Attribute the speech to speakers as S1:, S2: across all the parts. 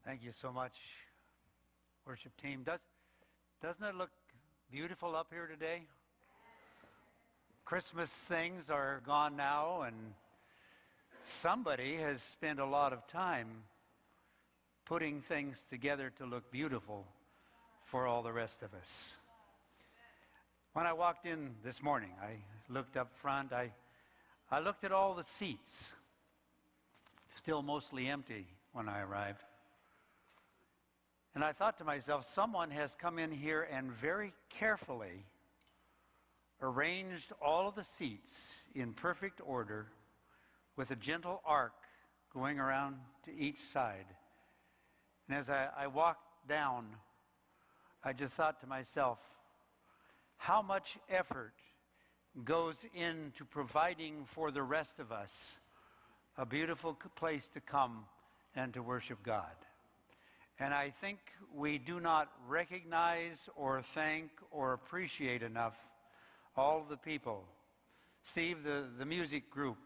S1: Thank you so much, worship team. Doesn't it look beautiful up here today? Christmas things are gone now, and somebody has spent a lot of time putting things together to look beautiful for all the rest of us. When I walked in this morning, I looked up front. I looked at all the seats, still mostly empty when I arrived. And I thought to myself, someone has come in here and very carefully arranged all of the seats in perfect order with a gentle arc going around to each side. And as I walked down, I just thought to myself, how much effort goes into providing for the rest of us a beautiful place to come and to worship God. And I think we do not recognize or thank or appreciate enough all the people. Steve, the music group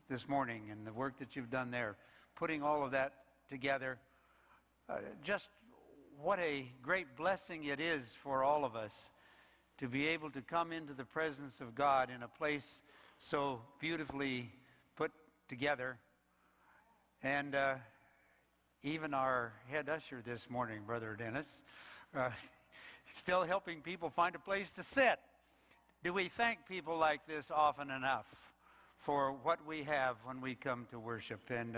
S1: this morning and the work that you've done there, putting all of that together, just what a great blessing it is for all of us to be able to come into the presence of God in a place so beautifully put together. And even our head usher this morning, Brother Dennis, still helping people find a place to sit. Do we thank people like this often enough for what we have when we come to worship? And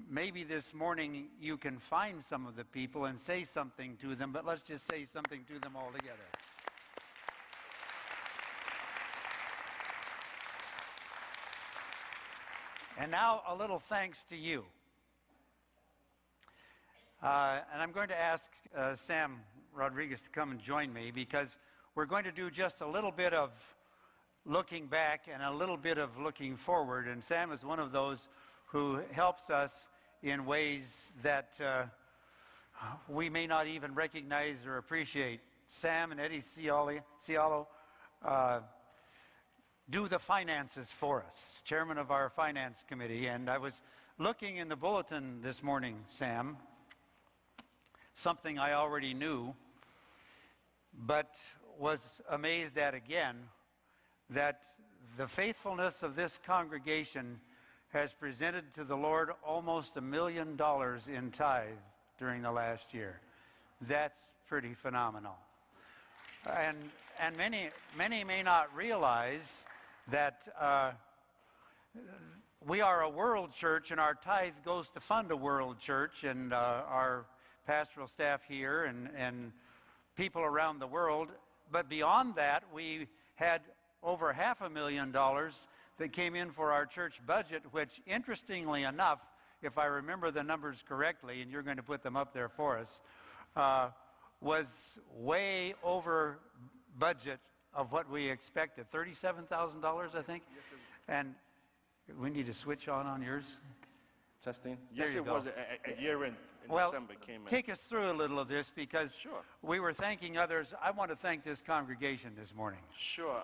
S1: maybe this morning you can find some of the people and say something to them, but let's just say something to them all together. And now a little thanks to you. And I'm going to ask Sam Rodriguez to come and join me, because we're going to do just a little bit of looking back and a little bit of looking forward. And Sam is one of those who helps us in ways that we may not even recognize or appreciate. Sam and Eddie Cialo do the finances for us, chairman of our finance committee. And I was looking in the bulletin this morning, Sam, something I already knew, but was amazed at again, that the faithfulness of this congregation has presented to the Lord almost $1 million in tithe during the last year. That's pretty phenomenal. And many may not realize that we are a world church, and our tithe goes to fund a world church, and our pastoral staff here and people around the world. But beyond that, we had over $500,000 that came in for our church budget, which, interestingly enough, if I remember the numbers correctly, and you're going to put them up there for us, was way over budget of what we expected. $37,000, I think.
S2: Yes,
S1: and we need to switch on yours.
S2: Testing.
S1: There
S2: Yes,
S1: you
S2: it
S1: go.
S2: was a year in
S1: Well,
S2: December came in.
S1: take us through a little of this, because
S2: Sure.
S1: we were thanking others. I want to thank this congregation this morning.
S2: Sure.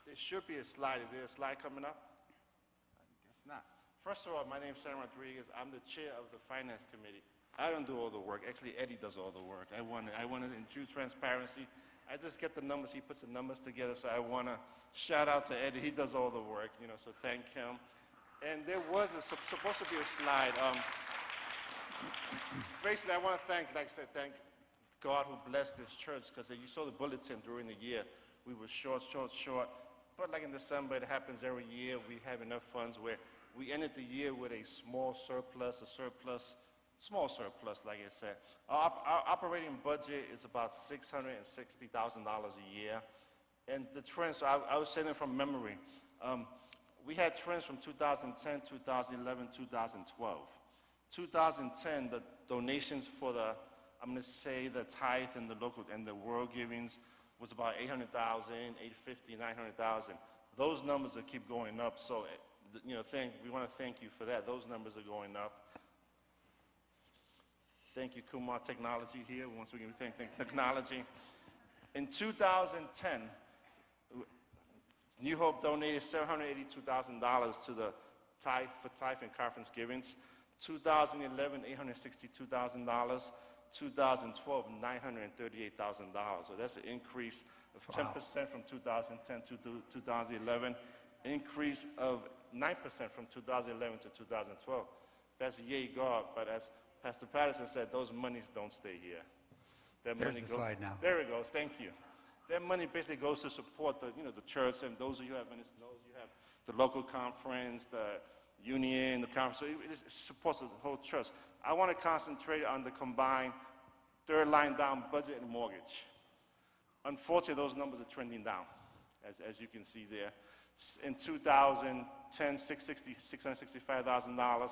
S2: There should be a slide. Is there a slide coming up? I guess not. First of all, my name is Sam Rodriguez. I'm the chair of the finance committee. I don't do all the work. Actually, Eddie does all the work. I want to introduce transparency. I just get the numbers. He puts the numbers together. So I want to shout out to Eddie. He does all the work, so thank him. And there was supposed to be a slide. Basically, I want to thank God who blessed this church, because you saw the bulletin during the year. We were short. But like in December, it happens every year. We have enough funds where we ended the year with a small surplus, like I said. Our operating budget is about $660,000 a year. And the trends, so I was saying it from memory. We had trends from 2010, 2011, 2012. 2010, the donations for the tithe and the local and the world givings was about 800,000, 850, 900,000. Those numbers will keep going up. So, we want to thank you for that. Those numbers are going up. Thank you, Kumar Technology here. Once again, we thank technology. In 2010, New Hope donated $782,000 to the tithe and conference givings. 2011, $862,000. 2012, $938,000. So that's an increase of 10% from 2010 to 2011, increase of 9% from 2011 to 2012. That's yay God, but as Pastor Patterson said, those monies don't stay here. That
S1: There's
S2: money
S1: the slide now.
S2: There it goes, thank you. That money basically goes to support the church, and those of you who have ministers know, you have the local conference, the union, the conference, so it supports the whole church. I want to concentrate on the combined third line down budget and mortgage. Unfortunately, those numbers are trending down, as you can see there. In 2010, $665,000.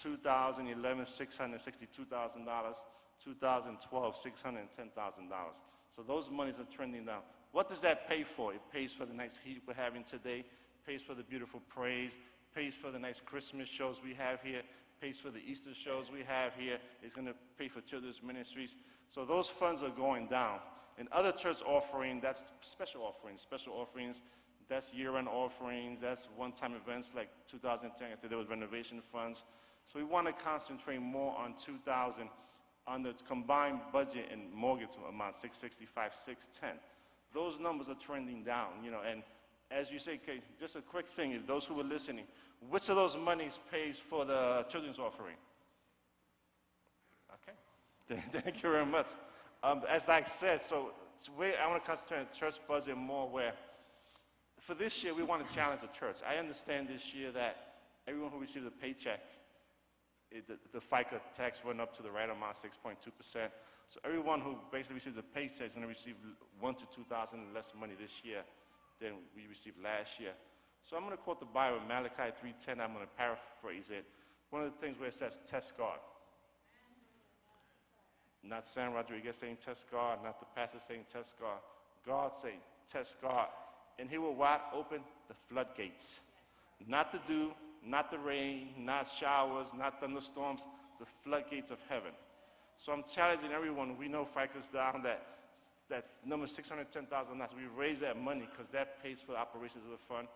S2: 2011, $662,000. 2012, $610,000. So those monies are trending down. What does that pay for? It pays for the nice heat we're having today, pays for the beautiful praise, pays for the nice Christmas shows we have here, pays for the Easter shows we have here. It's going to pay for children's ministries. So those funds are going down. In other church offering, that's special offerings. Special offerings, that's year-end offerings. That's one-time events like 2010. I think there was renovation funds. So we want to concentrate more on 2000 on the combined budget and mortgage amount, 665, 610. Those numbers are trending down, and as you say, okay, just a quick thing, if those who are listening, which of those monies pays for the children's offering? Okay, thank you very much. As I said, so I want to concentrate on church budget more where, for this year, we want to challenge the church. I understand this year that everyone who receives a paycheck, the FICA tax went up to the right amount, 6.2%. So everyone who basically receives a paycheck is going to receive $1,000 to $2,000 less money this year than we received last year. So I'm going to quote the Bible, Malachi 3:10. I'm going to paraphrase it. One of the things where it says, test God. Not Sam Rodriguez saying test God, not the pastor saying test God. God saying test God. And he will what? Open the floodgates. Not the dew, not the rain, not showers, not thunderstorms, the floodgates of heaven. So I'm challenging everyone. We know FICA's down, that number $610,000. We raise that money because that pays for the operations of the fund.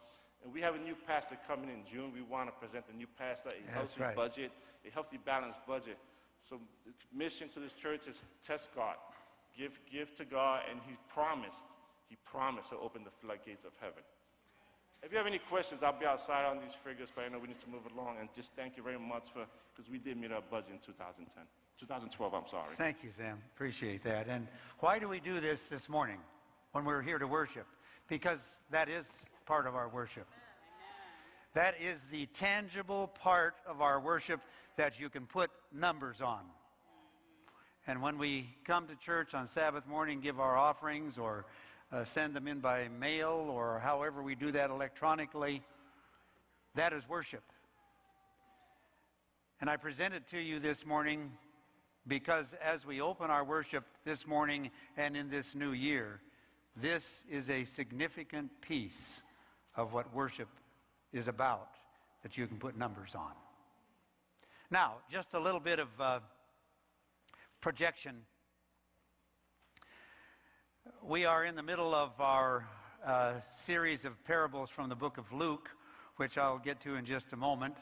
S2: And we have a new pastor coming in June. We want to present the new pastor a healthy budget, a healthy, balanced budget. So the mission to this church is test God, give to God, and He promised to open the floodgates of heaven. If you have any questions, I'll be outside on these figures, but I know we need to move along. And just thank you very much because we did meet our budget in 2012, I'm sorry.
S1: Thank you, Sam. Appreciate that. And why do we do this morning when we're here to worship? Because that is part of our worship. That is the tangible part of our worship that you can put numbers on. And when we come to church on Sabbath morning, give our offerings or send them in by mail or however we do that electronically, that is worship. And I present it to you this morning because as we open our worship this morning and in this new year, this is a significant piece of what worship is about that you can put numbers on. Now, just a little bit of projection. We are in the middle of our series of parables from the book of Luke, which I'll get to in just a moment.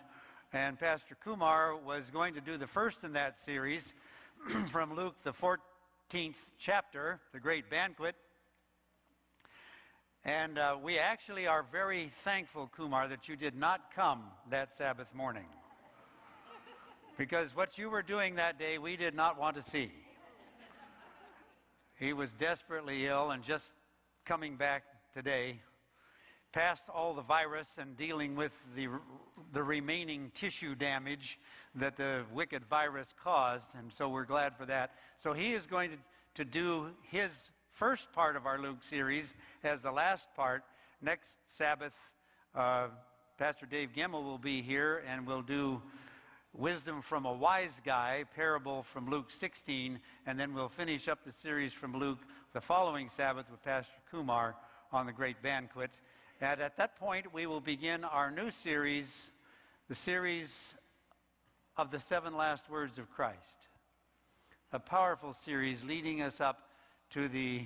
S1: And Pastor Kumar was going to do the first in that series from Luke, the 14th chapter, the great banquet. And we actually are very thankful, Kumar, that you did not come that Sabbath morning. Because what you were doing that day, we did not want to see. He was desperately ill and just coming back today, past all the virus and dealing with the remaining tissue damage that the wicked virus caused, and so we're glad for that. So he is going to do his first part of our Luke series as the last part. Next Sabbath, Pastor Dave Gemmel will be here, and we'll do Wisdom from a Wise Guy, parable from Luke 16, and then we'll finish up the series from Luke the following Sabbath with Pastor Kumar on the great banquet. And at that point, we will begin our new series, the series of the 7 last words of Christ. A powerful series leading us up to the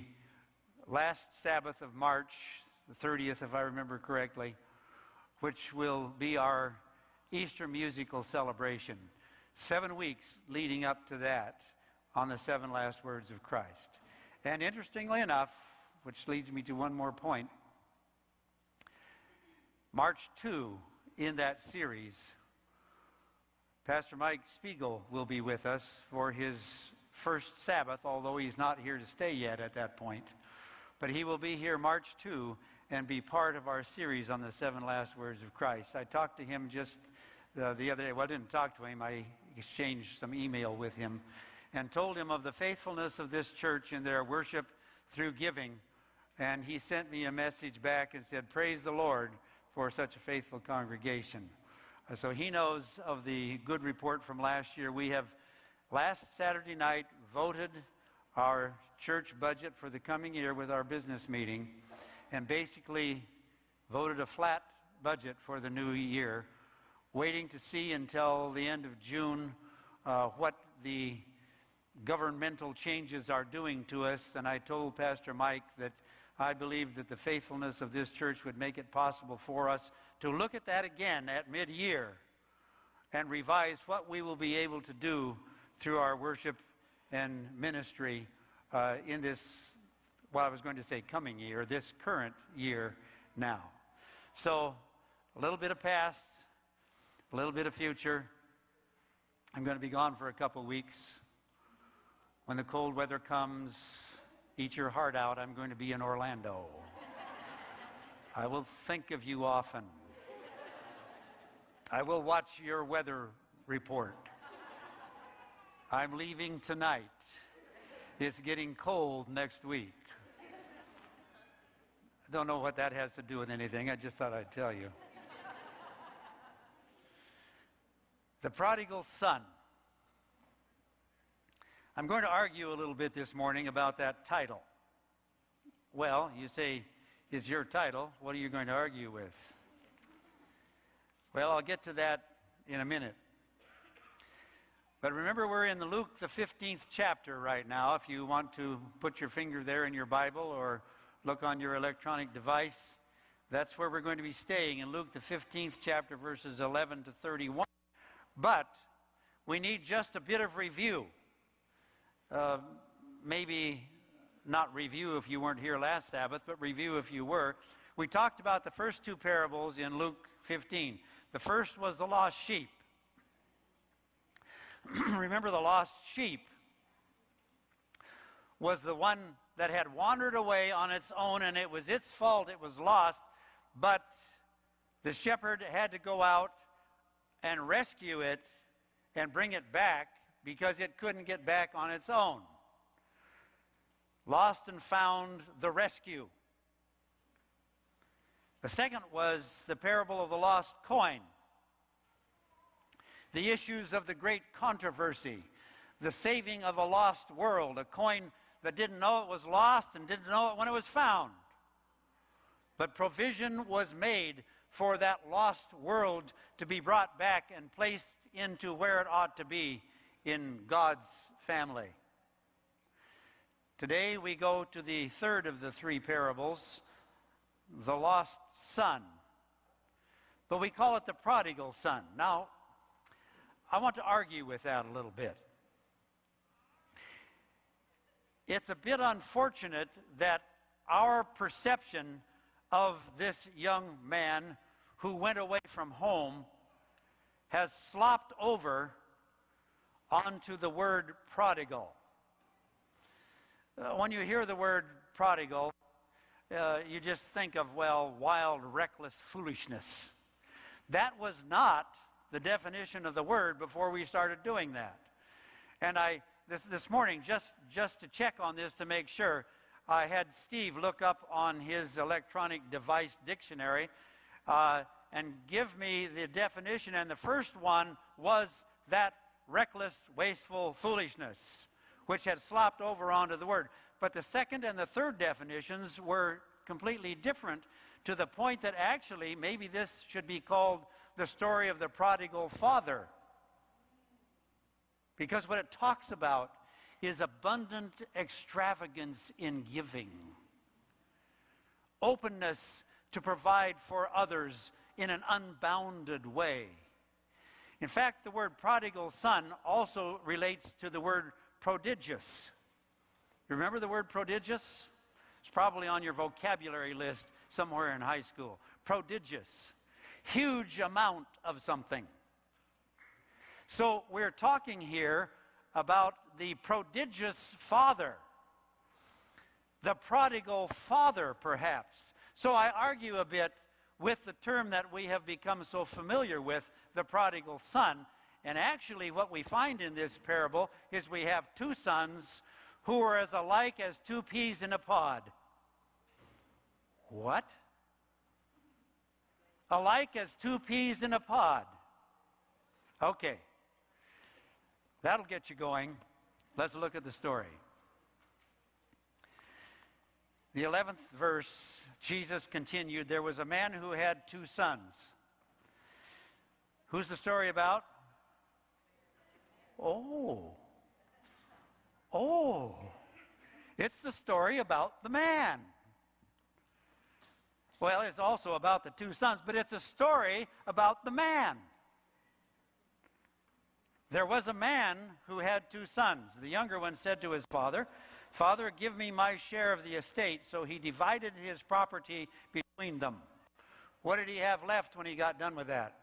S1: last Sabbath of March, the 30th, if I remember correctly, which will be our Easter musical celebration. 7 weeks leading up to that on the 7 last words of Christ. And interestingly enough, which leads me to one more point, March 2 in that series, Pastor Mike Spiegel will be with us for his first Sabbath, although he's not here to stay yet at that point. But he will be here March 2 and be part of our series on the 7 last words of Christ. I talked to him just the other day. Well, I didn't talk to him. I exchanged some email with him and told him of the faithfulness of this church in their worship through giving. And he sent me a message back and said, "Praise the Lord for such a faithful congregation." So he knows of the good report from last year. We have last Saturday night voted our church budget for the coming year with our business meeting and basically voted a flat budget for the new year, waiting to see until the end of June what the governmental changes are doing to us. And I told Pastor Mike that I believe that the faithfulness of this church would make it possible for us to look at that again at mid-year and revise what we will be able to do through our worship and ministry in this, well, I was going to say coming year, this current year now. So a little bit of past, a little bit of future. I'm going to be gone for a couple weeks. When the cold weather comes, eat your heart out, I'm going to be in Orlando. I will think of you often. I will watch your weather report. I'm leaving tonight. It's getting cold next week. I don't know what that has to do with anything. I just thought I'd tell you. The Prodigal Son. I'm going to argue a little bit this morning about that title. Well, you say, it's your title. What are you going to argue with? Well, I'll get to that in a minute. But remember, we're in the Luke, the 15th chapter right now. If you want to put your finger there in your Bible or look on your electronic device, that's where we're going to be staying, in Luke, the 15th chapter, verses 11 to 31. But we need just a bit of review. Maybe not review if you weren't here last Sabbath, but review if you were. We talked about the first 2 parables in Luke 15. The first was the lost sheep. Remember, the lost sheep was the one that had wandered away on its own, and it was its fault it was lost, but the shepherd had to go out and rescue it and bring it back because it couldn't get back on its own. Lost and found, the rescue. The second was the parable of the lost coin. The issues of the great controversy, the saving of a lost world, a coin that didn't know it was lost and didn't know it when it was found. But provision was made for that lost world to be brought back and placed into where it ought to be, in God's family. Today we go to the third of the 3 parables, the lost son. But we call it the prodigal son. Now, I want to argue with that a little bit. It's a bit unfortunate that our perception of this young man who went away from home has slopped over onto the word prodigal. When you hear the word prodigal, you just think of, well, wild, reckless foolishness. That was not the definition of the word before we started doing that. And this morning, just to check on this to make sure, I had Steve look up on his electronic device dictionary and give me the definition, and the first one was that reckless, wasteful foolishness, which had slopped over onto the word. But the second and the third definitions were completely different, to the point that actually maybe this should be called the story of the prodigal father. Because what it talks about is abundant extravagance in giving, openness to provide for others in an unbounded way. In fact, the word prodigal son also relates to the word prodigious. Remember the word prodigious? It's probably on your vocabulary list somewhere in high school. Prodigious. Huge amount of something. So we're talking here about the prodigious father. The prodigal father, perhaps. So I argue a bit with the term that we have become so familiar with, the prodigal son. And actually what we find in this parable is we have two sons who are as alike as two peas in a pod. What? Alike as two peas in a pod. Okay. That'll get you going. Let's look at the story. The 11th verse, Jesus continued, there was a man who had two sons. Who's the story about? Oh, it's the story about the man. Well, it's also about the two sons, but it's a story about the man. There was a man who had two sons. The younger one said to his father, Father, give me my share of the estate. So he divided his property between them. What did he have left when he got done with that?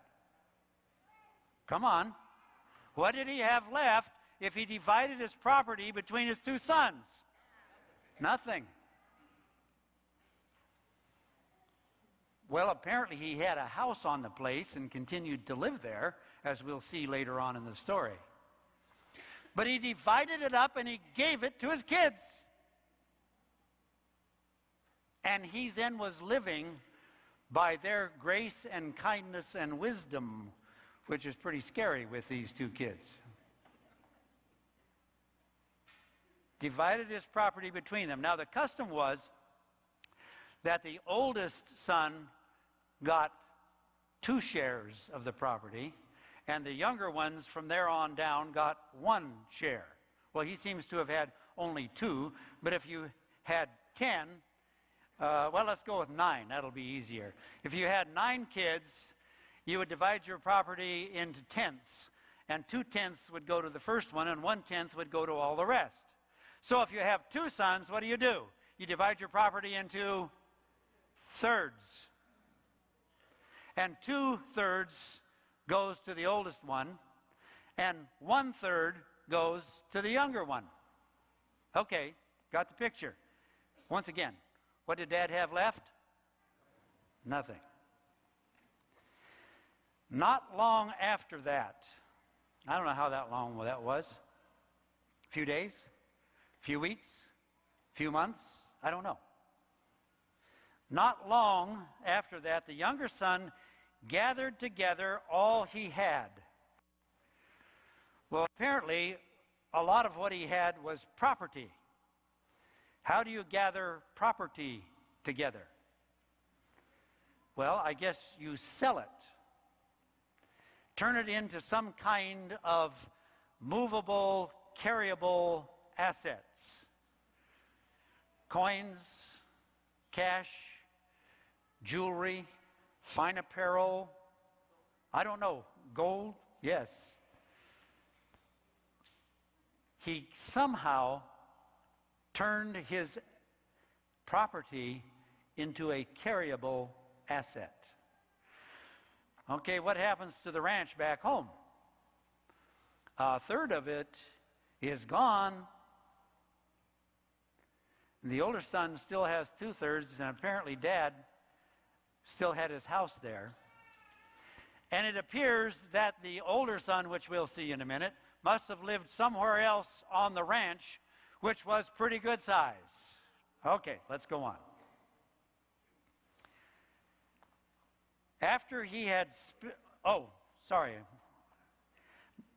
S1: Come on. What did he have left if he divided his property between his two sons? Nothing. Well, apparently he had a house on the place and continued to live there, as we'll see later on in the story. But he divided it up and he gave it to his kids. And he then was living by their grace and kindness and wisdom, which is pretty scary with these two kids. Divided his property between them. Now the custom was that the oldest son got 2 shares of the property, and the younger ones from there on down got 1 share. Well, he seems to have had only 2, but if you had 10, well, let's go with 9. That'll be easier. If you had 9 kids, you would divide your property into tenths, and 2/10 would go to the first one, and 1/10 would go to all the rest. So if you have 2 sons, what do? You divide your property into thirds. And 2/3 goes to the oldest one, and 1/3 goes to the younger one. Okay, got the picture. Once again, what did Dad have left? Nothing. Not long after that, I don't know how long that was, a few days, a few weeks, a few months, I don't know. Not long after that, the younger son gathered together all he had. Well, apparently, a lot of what he had was property. How do you gather property together? Well, I guess you sell it. Turn it into some kind of movable, carryable assets. Coins, cash, jewelry, fine apparel, I don't know, gold, yes. He somehow turned his property into a carryable asset. Okay, what happens to the ranch back home? 1/3 of it is gone. The older son still has 2/3, and apparently Dad still had his house there. And it appears that the older son, which we'll see in a minute, must have lived somewhere else on the ranch, which was pretty good size. Okay, let's go on. After he had,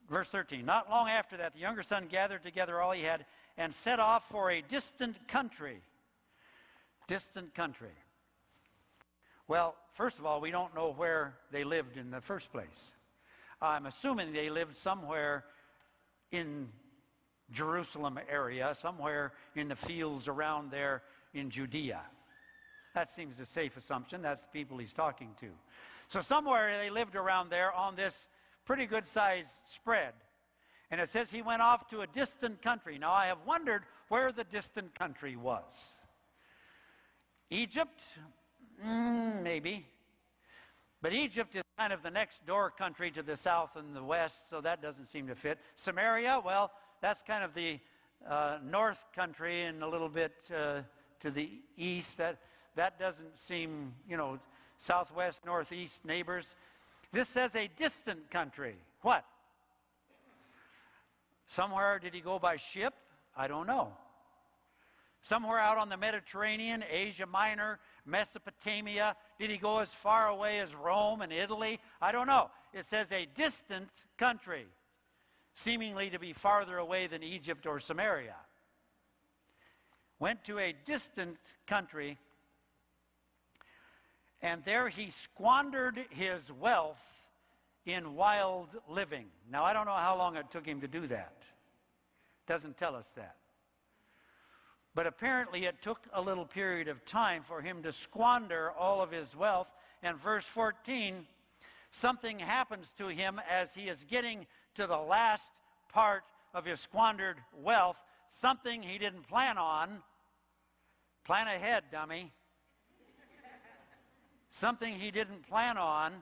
S1: verse 13. Not long after that, the younger son gathered together all he had and set off for a distant country. Distant country. Well, first of all, we don't know where they lived in the first place. I'm assuming they lived somewhere in Jerusalem area, somewhere in the fields around there in Judea. That seems a safe assumption. That's the people he's talking to. So somewhere they lived around there on this pretty good size spread. And it says he went off to a distant country. Now, I have wondered where the distant country was. Egypt? Maybe. But Egypt is kind of the next door country to the south and the west, so that doesn't seem to fit. Samaria, well, that's kind of the north country and a little bit to the east. That doesn't seem, southwest, northeast neighbors. This says a distant country. What? Somewhere, did he go by ship? I don't know. Somewhere out on the Mediterranean, Asia Minor, Mesopotamia. Did he go as far away as Rome and Italy? I don't know. It says a distant country, seemingly to be farther away than Egypt or Samaria. Went to a distant country, and there he squandered his wealth in wild living. Now, I don't know how long it took him to do that. Doesn't tell us that. But apparently it took a little period of time for him to squander all of his wealth. And verse 14, something happens to him as he is getting to the last part of his squandered wealth. Something he didn't plan on. Plan ahead, dummy. Something he didn't plan on.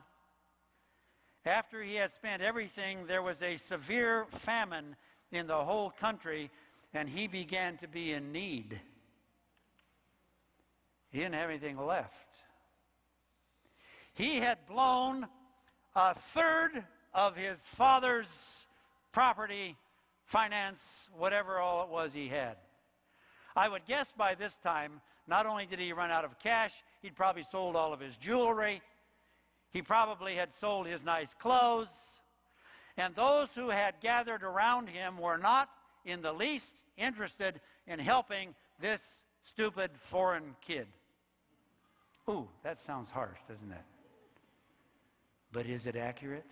S1: After he had spent everything, there was a severe famine in the whole country, and he began to be in need. He didn't have anything left. He had blown a third of his father's property, finance, whatever all it was he had. I would guess by this time, not only did he run out of cash, he'd probably sold all of his jewelry. He probably had sold his nice clothes. And those who had gathered around him were not in the least interested in helping this stupid foreign kid. Ooh, that sounds harsh, doesn't it? But is it accurate?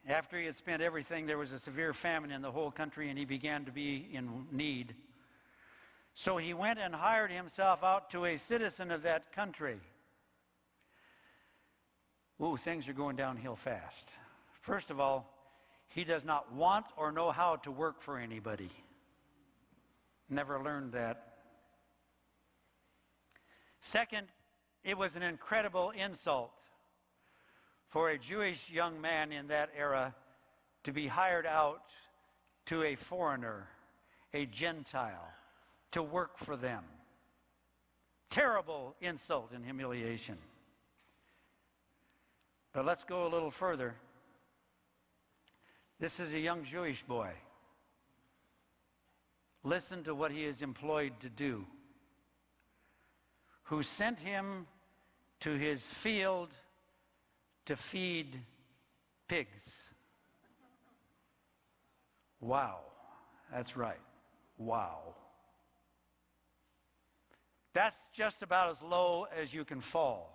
S1: After he had spent everything, there was a severe famine in the whole country, and he began to be in need. So he went and hired himself out to a citizen of that country. Ooh, things are going downhill fast. First of all, he does not want or know how to work for anybody. Never learned that. Second, it was an incredible insult for a Jewish young man in that era to be hired out to a foreigner, a Gentile, to work for them. Terrible insult and humiliation. But let's go a little further. This is a young Jewish boy. Listen to what he is employed to do. Who sent him to his field to feed pigs. Wow. That's right. Wow. That's just about as low as you can fall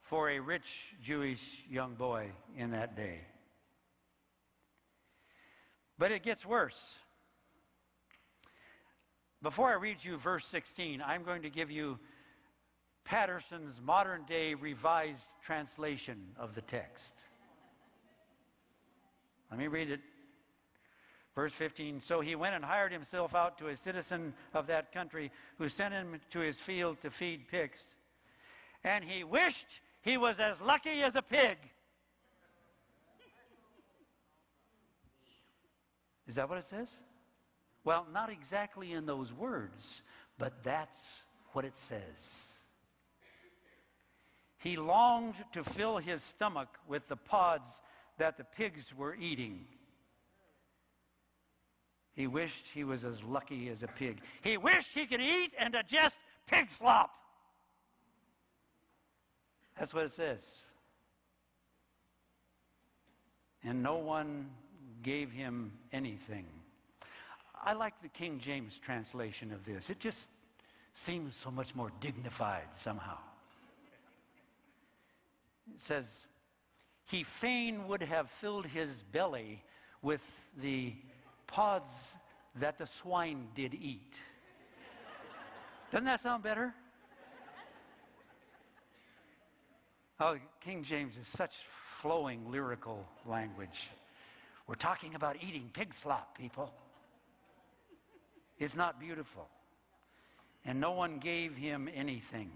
S1: for a rich Jewish young boy in that day. But it gets worse. Before I read you verse 16, I'm going to give you Patterson's modern-day revised translation of the text. Let me read it. Verse 15, so he went and hired himself out to a citizen of that country who sent him to his field to feed pigs. And he wished he was as lucky as a pig. Is that what it says? Well, not exactly in those words, but that's what it says. He longed to fill his stomach with the pods that the pigs were eating. He wished he was as lucky as a pig. He wished he could eat and digest pig slop. That's what it says. And no one gave him anything. I like the King James translation of this. It just seems so much more dignified somehow. It says, he fain would have filled his belly with the pods that the swine did eat. Doesn't that sound better? Oh, King James is such flowing lyrical language. We're talking about eating pig slop, people. It's not beautiful. And no one gave him anything.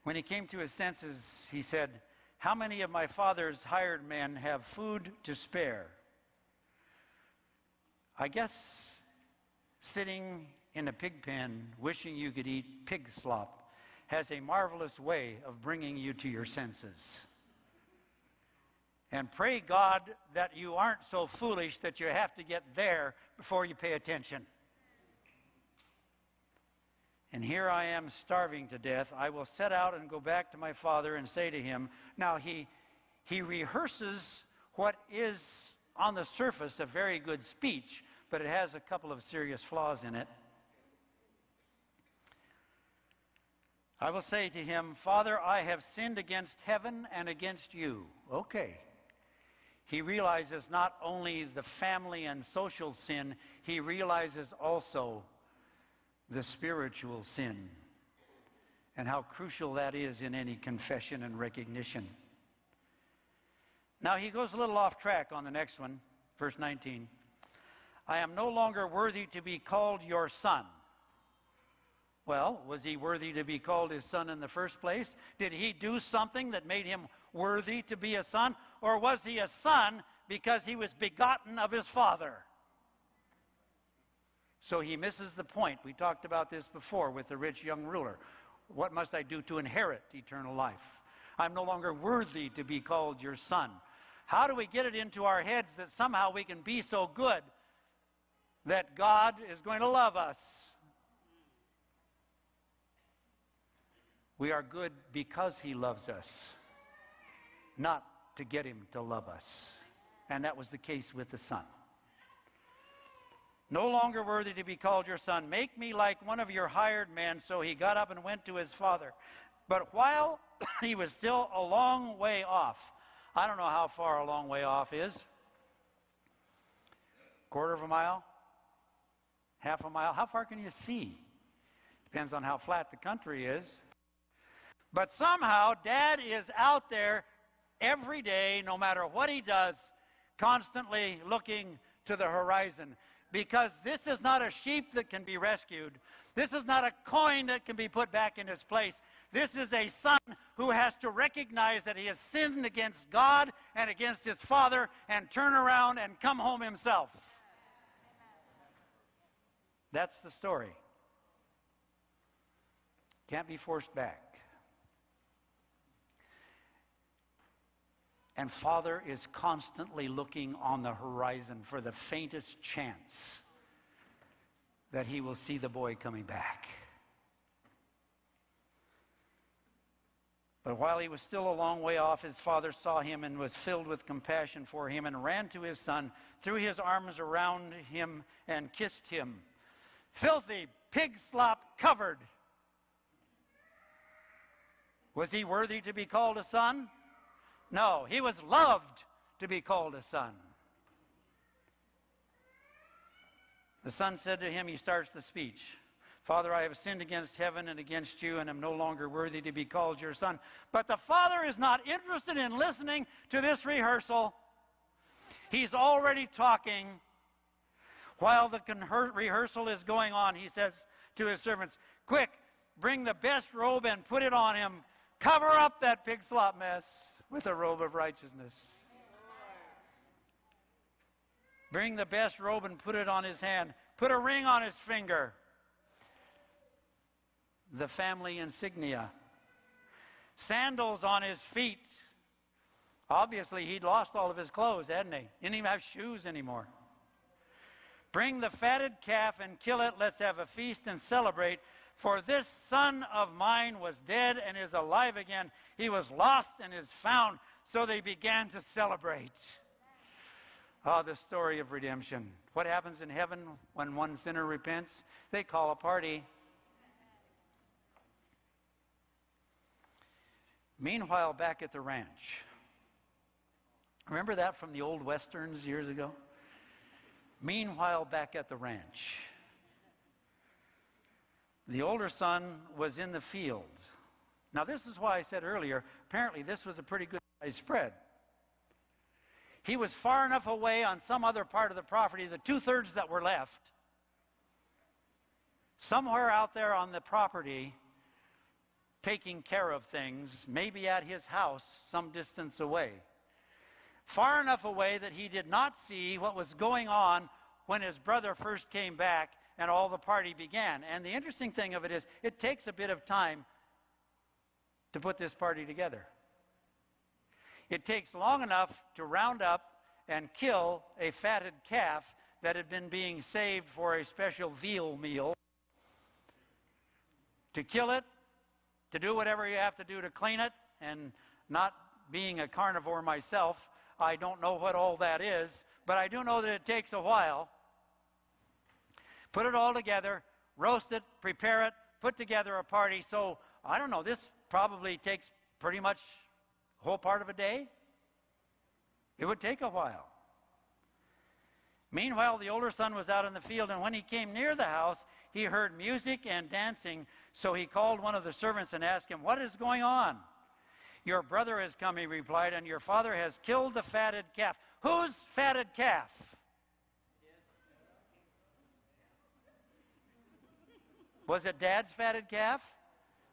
S1: When he came to his senses, he said, "How many of my father's hired men have food to spare?" I guess sitting in a pig pen wishing you could eat pig slop has a marvelous way of bringing you to your senses. And pray God that you aren't so foolish that you have to get there before you pay attention. And here I am starving to death. I will set out and go back to my father and say to him. Now he rehearses what is on the surface a very good speech, but it has a couple of serious flaws in it. I will say to him, "Father, I have sinned against heaven and against you." Okay. He realizes not only the family and social sin, he realizes also the spiritual sin and how crucial that is in any confession and recognition. Now he goes a little off track on the next one, verse 19. "I am no longer worthy to be called your son." Well, was he worthy to be called his son in the first place? Did he do something that made him worthy to be a son? Or was he a son because he was begotten of his father? So he misses the point. We talked about this before with the rich young ruler. What must I do to inherit eternal life? I'm no longer worthy to be called your son. How do we get it into our heads that somehow we can be so good that God is going to love us? We are good because he loves us, not to get him to love us. And that was the case with the son. "No longer worthy to be called your son. Make me like one of your hired men." So he got up and went to his father. But while he was still a long way off, I don't know how far a long way off is. Quarter of a mile? Half a mile? How far can you see? Depends on how flat the country is. But somehow, Dad is out there every day, no matter what he does, constantly looking to the horizon. Because this is not a sheep that can be rescued. This is not a coin that can be put back in its place. This is a son who has to recognize that he has sinned against God and against his father and turn around and come home himself. That's the story. Can't be forced back. And Father is constantly looking on the horizon for the faintest chance that he will see the boy coming back. But while he was still a long way off, his father saw him and was filled with compassion for him and ran to his son, threw his arms around him and kissed him. Filthy, pig slop covered. Was he worthy to be called a son? No, he was loved to be called a son. The son said to him, he starts the speech, "Father, I have sinned against heaven and against you, and am no longer worthy to be called your son." But the father is not interested in listening to this rehearsal. He's already talking. While the rehearsal is going on, he says to his servants, "Quick, bring the best robe and put it on him. Cover up that pig slop mess with a robe of righteousness. Bring the best robe and put it on his hand. Put a ring on his finger." The family insignia. Sandals on his feet. Obviously, he'd lost all of his clothes, hadn't he? Didn't even have shoes anymore. "Bring the fatted calf and kill it. Let's have a feast and celebrate. For this son of mine was dead and is alive again. He was lost and is found." So they began to celebrate. Oh, the story of redemption. What happens in heaven when one sinner repents? They call a party. Meanwhile, back at the ranch. Remember that from the old westerns years ago? Meanwhile, back at the ranch. The older son was in the field. Now, this is why I said earlier, apparently this was a pretty good size spread. He was far enough away on some other part of the property, the 2/3 that were left, somewhere out there on the property, taking care of things, maybe at his house some distance away. Far enough away that he did not see what was going on when his brother first came back and all the party began. And the interesting thing of it is, it takes a bit of time to put this party together. It takes long enough to round up and kill a fatted calf that had been being saved for a special veal meal. To kill it, to do whatever you have to do to clean it, and not being a carnivore myself, I don't know what all that is, but I do know that it takes a while. Put it all together, roast it, prepare it, put together a party. So, I don't know, this probably takes pretty much a whole part of a day. It would take a while. Meanwhile, the older son was out in the field, and when he came near the house, he heard music and dancing. So he called one of the servants and asked him, "What is going on?" "Your brother has come," he replied, "and your father has killed the fatted calf." Whose fatted calf? Was it Dad's fatted calf?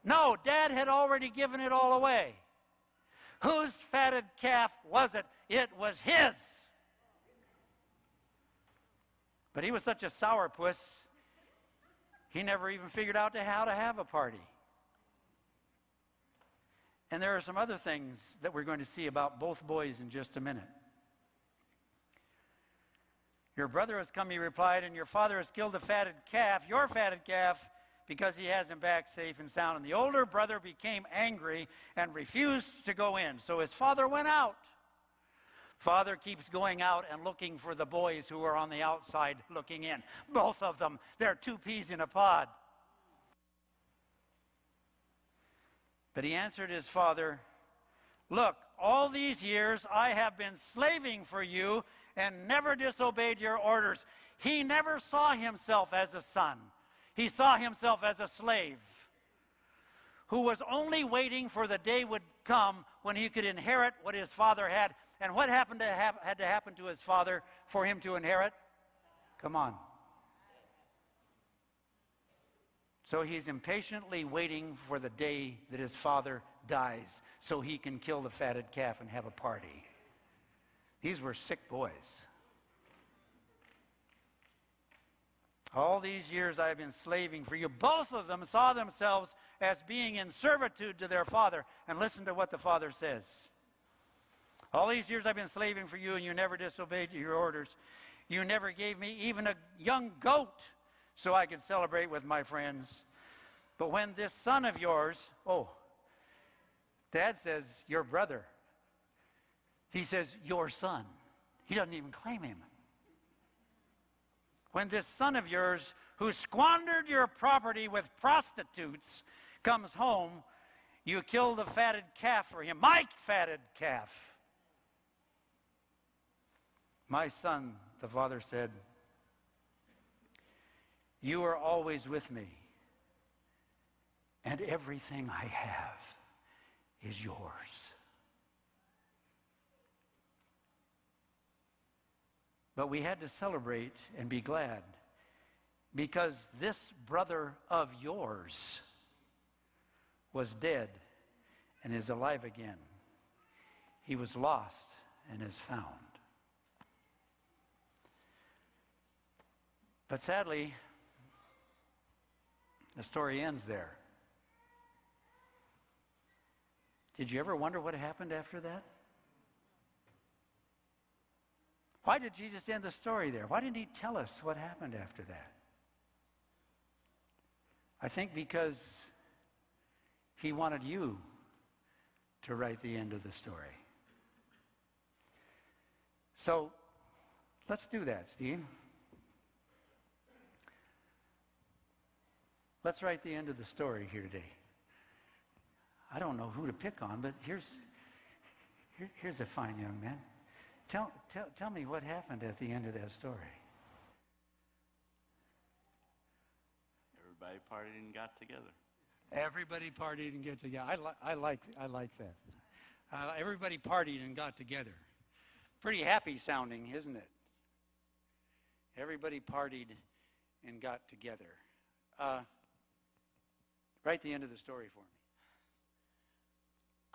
S1: No, Dad had already given it all away. Whose fatted calf was it? It was his. But he was such a sourpuss, he never even figured out how to have a party. And there are some other things that we're going to see about both boys in just a minute. "Your brother has come," he replied, "and your father has killed the fatted calf, your fatted calf, because he has him back safe and sound." And the older brother became angry and refused to go in. So his father went out. Father keeps going out and looking for the boys who are on the outside looking in. Both of them. They're two peas in a pod. But he answered his father, "Look, all these years I have been slaving for you and never disobeyed your orders." He never saw himself as a son. He saw himself as a slave who was only waiting for the day would come when he could inherit what his father had. And what had to happen to his father for him to inherit? Come on. So he's impatiently waiting for the day that his father dies so he can kill the fatted calf and have a party. These were sick boys. "All these years I have been slaving for you." Both of them saw themselves as being in servitude to their father. And listen to what the father says. "All these years I've been slaving for you, and you never disobeyed your orders. You never gave me even a young goat so I could celebrate with my friends. But when this son of yours," Dad says, "your brother." He says, "your son." He doesn't even claim him. "When this son of yours, who squandered your property with prostitutes, comes home, you kill the fatted calf for him." My fatted calf. "My son," the father said, "you are always with me, and everything I have is yours. But we had to celebrate and be glad, because this brother of yours was dead and is alive again. He was lost and is found." But sadly, the story ends there. Did you ever wonder what happened after that? Why did Jesus end the story there? Why didn't he tell us what happened after that? I think because he wanted you to write the end of the story. So, let's do that, Steve. Let's write the end of the story here today. I don't know who to pick on, but here's a fine young man. Tell me what happened at the end of that story.
S3: Everybody partied and got together.
S1: Everybody partied and get together. I like that. Everybody partied and got together. Pretty happy sounding, isn't it? Everybody partied and got together. Write the end of the story for me.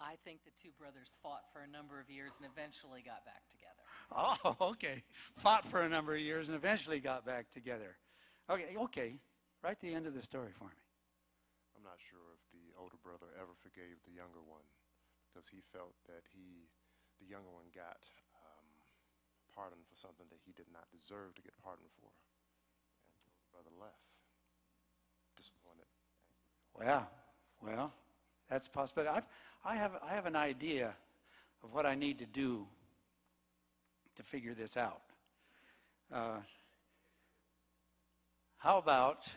S3: I think the two brothers fought for a number of years and eventually got back together.
S1: Oh, okay. Fought for a number of years and eventually got back together. Okay. Write the end of the story for me.
S4: I'm not sure if the older brother ever forgave the younger one because he felt that the younger one got pardoned for something that he did not deserve to get pardoned for. And the older brother left. Disappointed.
S1: Well, that's possible. I have an idea of what I need to do to figure this out. How about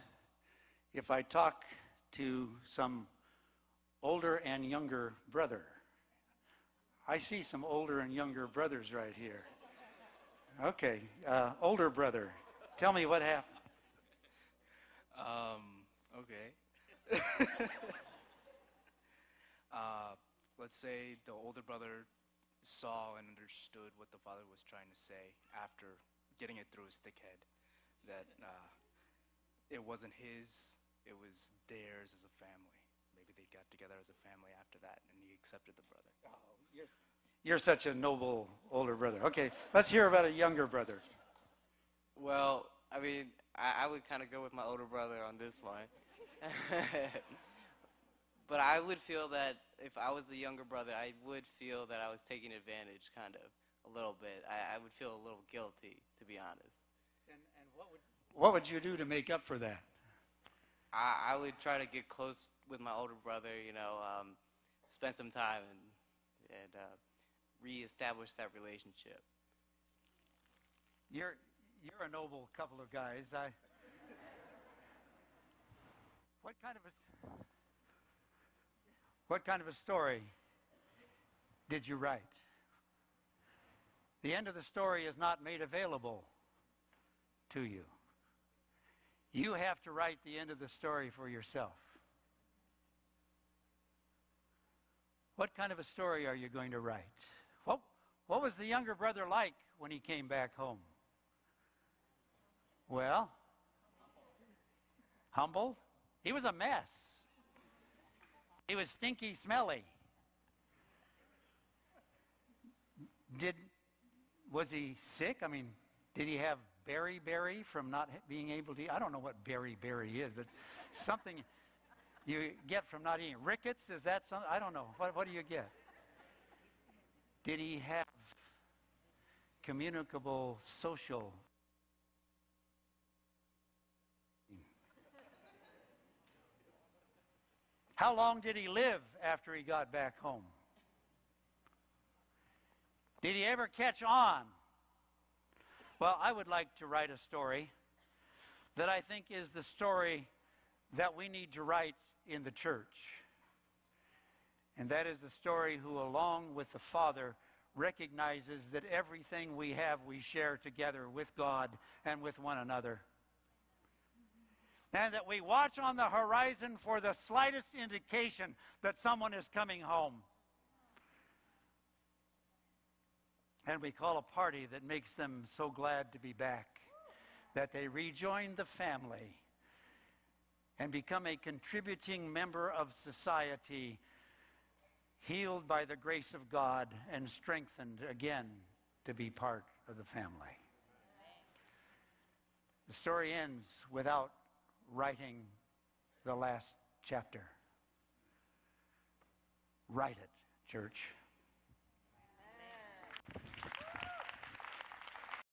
S1: if I talk to some older and younger brother? I see some older and younger brothers right here. Okay, older brother, tell me what happened.
S5: Okay. Let's say the older brother saw and understood what the father was trying to say after getting it through his thick head, that it wasn't his, it was theirs as a family. Maybe they got together as a family after that, and he accepted the brother.
S1: Oh, you're such a noble older brother. Okay, let's hear about a younger brother.
S6: Well, I mean, I would kind of go with my older brother on this one. But I would feel that if I was the younger brother, I would feel that I was taking advantage, kind of, a little bit. I would feel a little guilty, to be honest.
S1: And what would you do to make up for that?
S6: I would try to get close with my older brother, spend some time and reestablish that relationship.
S1: You're a noble couple of guys. What kind of a story did you write? The end of the story is not made available to you. You have to write the end of the story for yourself. What kind of a story are you going to write? What was the younger brother like when he came back home? Well, humble. He was a mess. He was stinky, smelly. Was he sick? I mean, did he have beriberi from not being able to eat? I don't know what beriberi is, but something you get from not eating. Rickets, is that something? I don't know. What do you get? Did he have communicable social? How long did he live after he got back home? Did he ever catch on? Well, I would like to write a story that I think is the story that we need to write in the church. And that is the story who, along with the Father, recognizes that everything we have we share together with God and with one another. And that we watch on the horizon for the slightest indication that someone is coming home. And we call a party that makes them so glad to be back, that they rejoin the family and become a contributing member of society, healed by the grace of God and strengthened again to be part of the family. The story ends without writing the last chapter. Write it, church.